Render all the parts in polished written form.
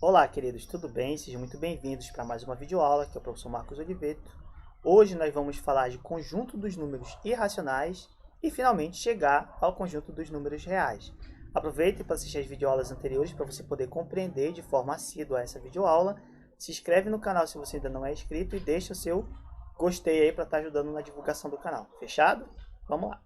Olá, queridos, tudo bem? Sejam muito bem-vindos para mais uma videoaula, que é o professor Marcos Oliveto. Hoje nós vamos falar de conjunto dos números irracionais e finalmente chegar ao conjunto dos números reais. Aproveite para assistir as videoaulas anteriores para você poder compreender de forma assídua essa videoaula. Se inscreve no canal se você ainda não é inscrito e deixa o seu gostei aí para estar ajudando na divulgação do canal. Fechado? Vamos lá!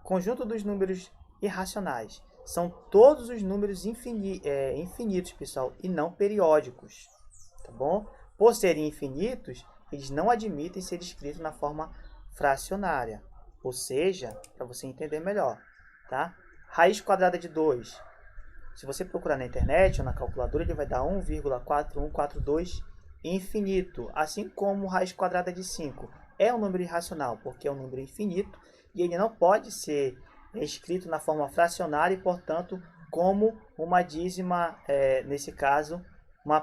Conjunto dos números irracionais. São todos os números infinitos, pessoal, e não periódicos. Tá bom? Por serem infinitos, eles não admitem ser escritos na forma fracionária. Ou seja, para você entender melhor, tá? Raiz quadrada de 2. Se você procurar na internet ou na calculadora, ele vai dar 1,4142 infinito. Assim como raiz quadrada de 5. É um número irracional, porque é um número infinito e ele não pode ser escrito na forma fracionária e, portanto, como uma dízima, nesse caso, uma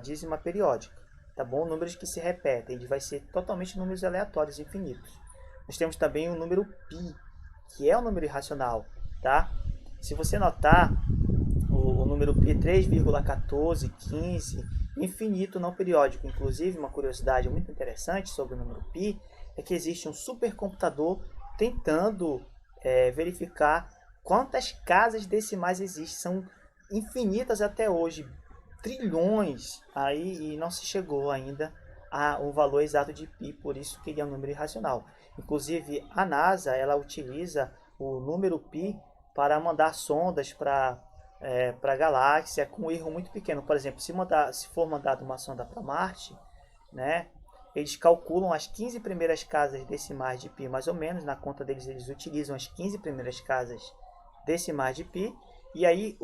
dízima periódica. Tá bom? Números que se repetem, ele vai ser totalmente números aleatórios infinitos. Nós temos também o número π, que é um número irracional, tá? Se você notar, o número π 3,1415, infinito não periódico. Inclusive, uma curiosidade muito interessante sobre o número π é que existe um supercomputador tentando verificar quantas casas decimais existem. São infinitas até hoje, trilhões, aí, e não se chegou ainda a um valor exato de π, por isso que ele é um número irracional. Inclusive, a NASA ela utiliza o número π para mandar sondas para a galáxia com um erro muito pequeno. Por exemplo, se for mandada uma sonda para Marte, né, eles calculam as 15 primeiras casas decimais de π, mais ou menos. Na conta deles, eles utilizam as 15 primeiras casas decimais de π. E aí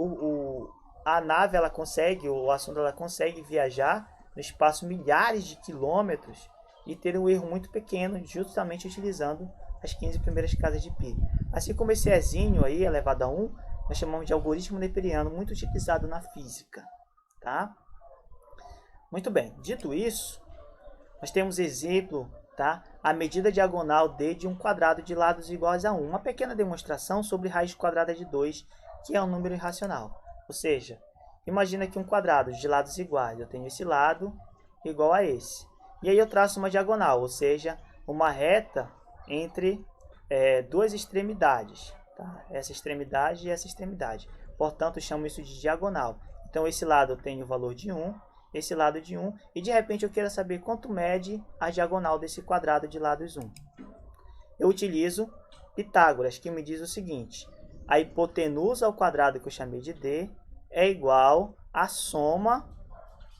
a nave ela consegue, ou a sonda ela consegue viajar no espaço milhares de quilômetros e ter um erro muito pequeno, justamente utilizando as 15 primeiras casas de π. Assim como esse Ezinho aí, elevado a 1, nós chamamos de algoritmo neperiano, muito utilizado na física. Tá? Muito bem, dito isso, nós temos exemplo, tá? A medida diagonal d de um quadrado de lados iguais a 1. Uma pequena demonstração sobre raiz quadrada de 2, que é um número irracional. Ou seja, imagina que um quadrado de lados iguais, eu tenho esse lado igual a esse. E aí eu traço uma diagonal, ou seja, uma reta entre duas extremidades. Tá? Essa extremidade e essa extremidade. Portanto, eu chamo isso de diagonal. Então, esse lado eu tenho o valor de 1, esse lado de 1, e de repente eu quero saber quanto mede a diagonal desse quadrado de lados 1. Eu utilizo Pitágoras, que me diz o seguinte: a hipotenusa ao quadrado, que eu chamei de d, é igual à soma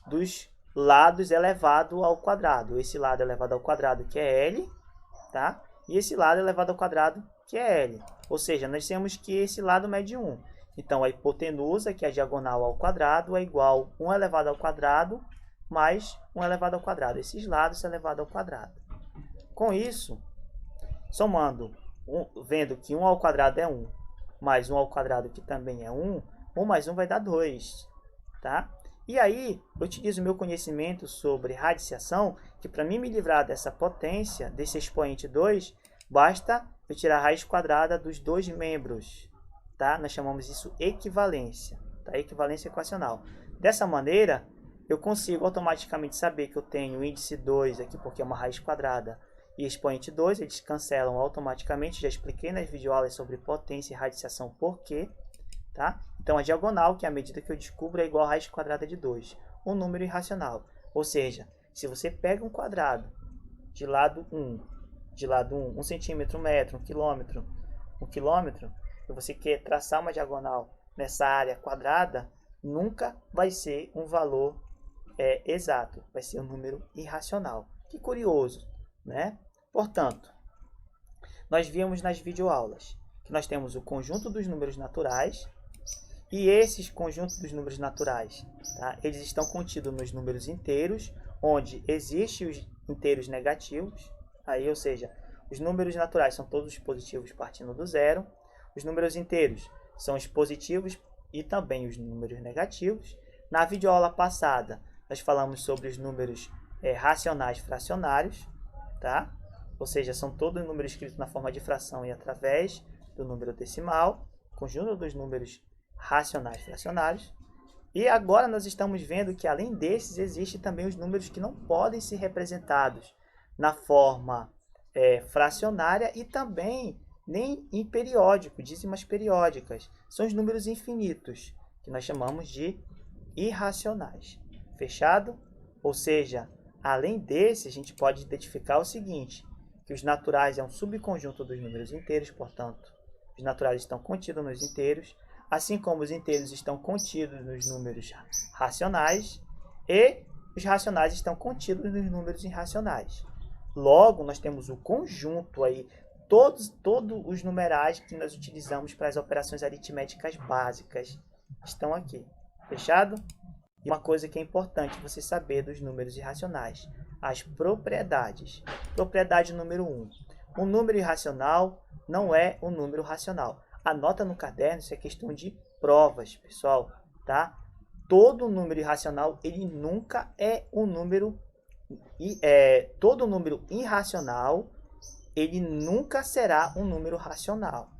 dos lados elevado ao quadrado. Esse lado elevado ao quadrado, que é L, tá? E esse lado elevado ao quadrado, que é L. Ou seja, nós temos que esse lado mede 1. Então, a hipotenusa, que é a diagonal ao quadrado, é igual a 1 elevado ao quadrado mais 1 elevado ao quadrado. Esses lados são elevados ao quadrado. Com isso, somando, vendo que 1 ao quadrado é 1, mais 1 ao quadrado, que também é 1, 1 mais 1 vai dar 2. Tá? E aí, eu utilizo o meu conhecimento sobre radiciação, que para mim me livrar dessa potência, desse expoente 2, basta eu tirar a raiz quadrada dos dois membros. Tá? Nós chamamos isso equivalência, tá? Equivalência equacional. Dessa maneira, eu consigo automaticamente saber que eu tenho o índice 2 aqui, porque é uma raiz quadrada, e expoente 2, eles cancelam automaticamente. Já expliquei nas videoaulas sobre potência e radiciação por quê. Tá? Então, a diagonal, que é a medida que eu descubro, é igual a raiz quadrada de 2, um número irracional. Ou seja, se você pega um quadrado de lado 1, 1 centímetro, 1 metro, 1 quilômetro, 1 quilômetro, e você quer traçar uma diagonal nessa área quadrada, nunca vai ser um valor exato, vai ser um número irracional. Que curioso, né? Portanto, nós vimos nas videoaulas que nós temos o conjunto dos números naturais, e esses conjuntos dos números naturais, tá? Eles estão contidos nos números inteiros, onde existem os inteiros negativos, aí, ou seja, os números naturais são todos positivos partindo do zero. Os números inteiros são os positivos e também os números negativos. Na videoaula passada, nós falamos sobre os números racionais fracionários, tá? Ou seja, são todos números escritos na forma de fração e através do número decimal, conjunto dos números racionais fracionários. E agora nós estamos vendo que além desses, existem também os números que não podem ser representados na forma fracionária e também nem em periódico, dízimas periódicas. São os números infinitos, que nós chamamos de irracionais. Fechado? Ou seja, além desse, a gente pode identificar o seguinte, que os naturais é um subconjunto dos números inteiros, portanto, os naturais estão contidos nos inteiros, assim como os inteiros estão contidos nos números racionais e os racionais estão contidos nos números irracionais. Logo, nós temos o conjunto aí, todos os numerais que nós utilizamos para as operações aritméticas básicas estão aqui. Fechado? E uma coisa que é importante você saber dos números irracionais, as propriedades. Propriedade número 1. Um número irracional não é um número racional. Anota no caderno, isso é questão de provas, pessoal, tá? Todo número irracional, ele nunca é um número... todo número irracional, ele nunca será um número racional,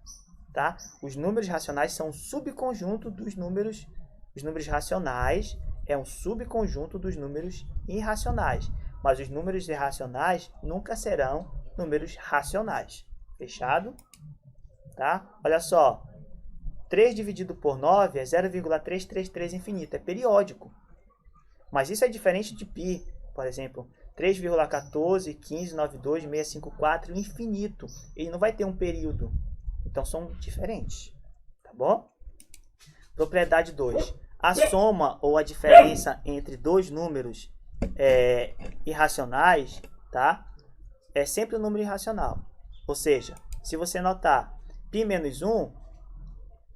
tá? Os números racionais são um subconjunto dos números... Os números racionais é um subconjunto dos números irracionais, mas os números irracionais nunca serão números racionais. Fechado? Tá? Olha só, 3 dividido por 9 é 0,333 infinito, é periódico. Mas isso é diferente de π, por exemplo, 3,141592,654 infinito. Ele não vai ter um período, então são diferentes, tá bom? Propriedade 2. A soma ou a diferença entre dois números irracionais, tá? É sempre um número irracional. Ou seja, se você notar π menos 1,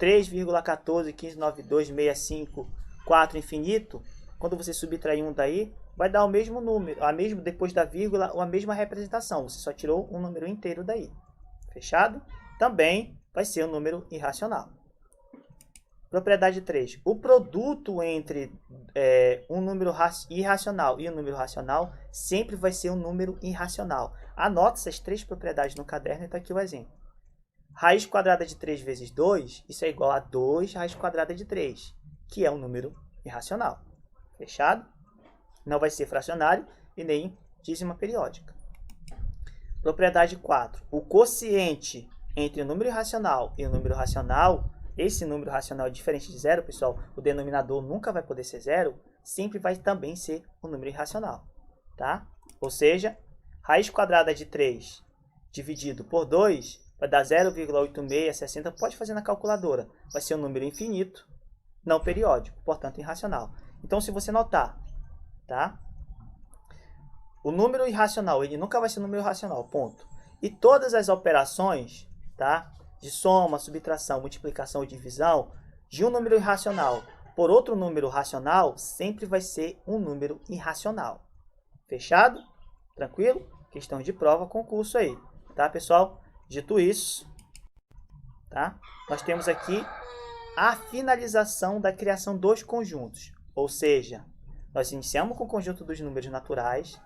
3,141592,654 infinito, quando você subtrair 1 daí, vai dar o mesmo número, depois da vírgula, a mesma representação. Você só tirou um número inteiro daí. Fechado? Também vai ser um número irracional. Propriedade 3. O produto entre um número irracional e um número racional sempre vai ser um número irracional. Anote essas 3 propriedades no caderno e está aqui o exemplo. Raiz quadrada de 3 vezes 2, isso é igual a 2 raiz quadrada de 3, que é um número irracional. Fechado? Não vai ser fracionário e nem dízima periódica. Propriedade 4. O quociente entre o número irracional e o número racional, esse número racional é diferente de zero, pessoal, o denominador nunca vai poder ser zero, sempre vai também ser um número irracional, tá? Ou seja, raiz quadrada de 3 dividido por 2 vai dar 0,8660, pode fazer na calculadora, vai ser um número infinito, não periódico, portanto irracional. Então, se você notar, tá? O número irracional, ele nunca vai ser um número racional, ponto. E todas as operações, tá? De soma, subtração, multiplicação ou divisão de um número irracional por outro número racional, sempre vai ser um número irracional. Fechado? Tranquilo? Questão de prova, concurso aí. Tá, pessoal? Dito isso, tá? Nós temos aqui a finalização da criação dos conjuntos. Ou seja, nós iniciamos com o conjunto dos números naturais,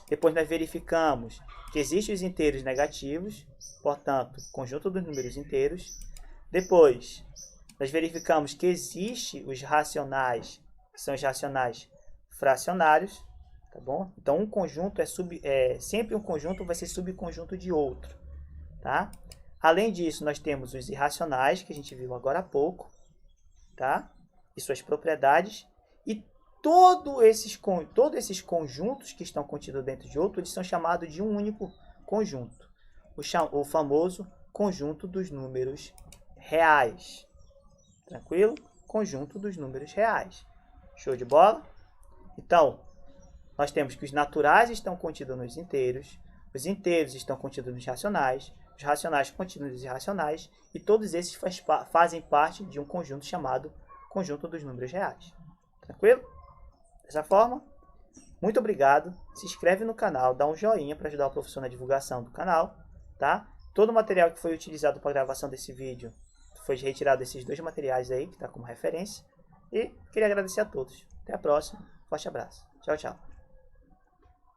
depois nós verificamos que existem os inteiros negativos, portanto, conjunto dos números inteiros. Depois, nós verificamos que existem os racionais, que são os racionais fracionários, tá bom? Então, um conjunto sempre um conjunto vai ser subconjunto de outro, tá? Além disso, nós temos os irracionais, que a gente viu agora há pouco, tá? E suas propriedades. E todos esses conjuntos que estão contidos dentro de outro, eles são chamados de um único conjunto. O famoso conjunto dos números reais. Tranquilo? Conjunto dos números reais. Show de bola? Então, nós temos que os naturais estão contidos nos inteiros, os inteiros estão contidos nos racionais, os racionais contidos nos irracionais, e todos esses fazem parte de um conjunto chamado conjunto dos números reais. Tranquilo? Dessa forma, muito obrigado. Se inscreve no canal, dá um joinha para ajudar o professor na divulgação do canal, tá? Todo o material que foi utilizado para a gravação desse vídeo foi retirado desses 2 materiais aí, que está como referência. E queria agradecer a todos. Até a próxima. Forte abraço. Tchau, tchau.